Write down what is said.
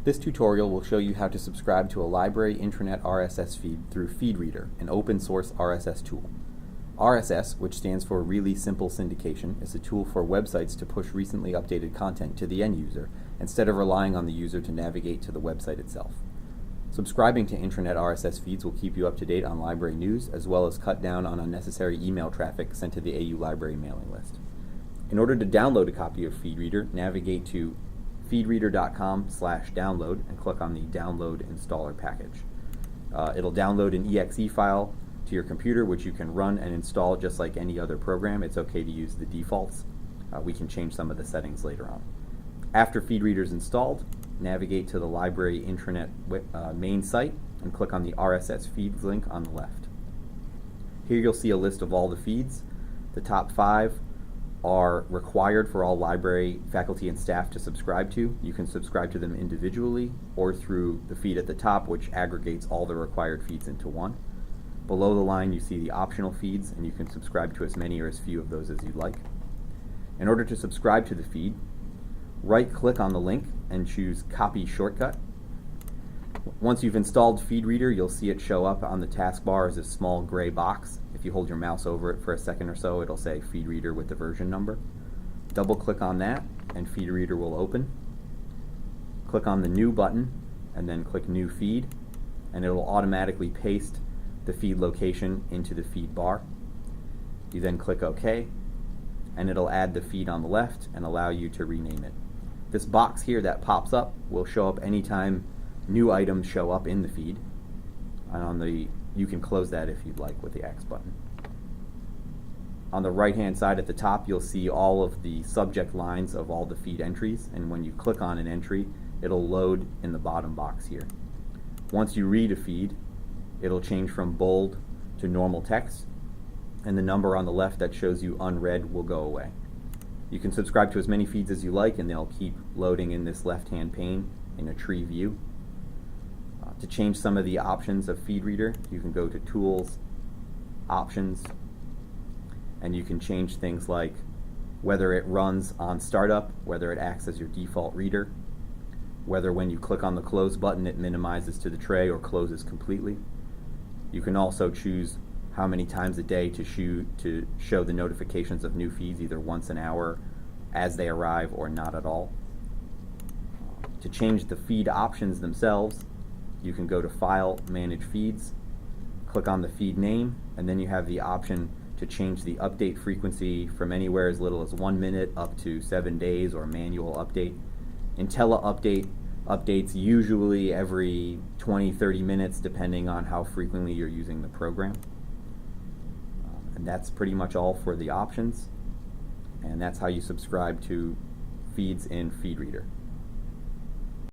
This tutorial will show you how to subscribe to a library intranet RSS feed through Feedreader, an open source RSS tool. RSS, which stands for Really Simple Syndication, is a tool for websites to push recently updated content to the end user instead of relying on the user to navigate to the website itself. Subscribing to intranet RSS feeds will keep you up to date on library news, as well as cut down on unnecessary email traffic sent to the AU library mailing list. In order to download a copy of Feedreader, navigate to feedreader.com/download and click on the Download Installer package. It'll download an exe file to your computer, which you can run and install just like any other program. It's okay to use the defaults. We can change some of the settings later on. After Feedreader is installed, navigate to the library intranet main site and click on the RSS feeds link on the left. Here you'll see a list of all the feeds. The top 5 are required for all library faculty and staff to subscribe to. You can subscribe to them individually or through the feed at the top, which aggregates all the required feeds into one. Below the line you see the optional feeds, and you can subscribe to as many or as few of those as you'd like. In order to subscribe to the feed, right-click on the link and choose Copy Shortcut. Once you've installed Feedreader, you'll see it show up on the taskbar as a small gray box. If you hold your mouse over it for a second or so, it'll say Feedreader with the version number. Double-click on that, and Feedreader will open. Click on the New button, and then click New Feed, and it will automatically paste the feed location into the feed bar. You then click OK, and it'll add the feed on the left and allow you to rename it. This box here that pops up will show up anytime new items show up in the feed. And you can close that if you'd like with the X button. On the right hand side at the top, you'll see all of the subject lines of all the feed entries, and when you click on an entry, it'll load in the bottom box here. Once you read a feed, it'll change from bold to normal text, and the number on the left that shows you unread will go away. You can subscribe to as many feeds as you like, and they'll keep loading in this left-hand pane in a tree view. To change some of the options of Feedreader, you can go to Tools, Options, and you can change things like whether it runs on startup, whether it acts as your default reader, whether when you click on the Close button it minimizes to the tray or closes completely. You can also choose how many times a day to show the notifications of new feeds, either once an hour as they arrive or not at all. To change the feed options themselves, you can go to File, Manage Feeds, click on the feed name, and then you have the option to change the update frequency from anywhere as little as 1 minute up to 7 days, or manual update. IntelliUpdate updates usually every 20-30 minutes depending on how frequently you're using the program. And that's pretty much all for the options, and that's how you subscribe to feeds in Feedreader.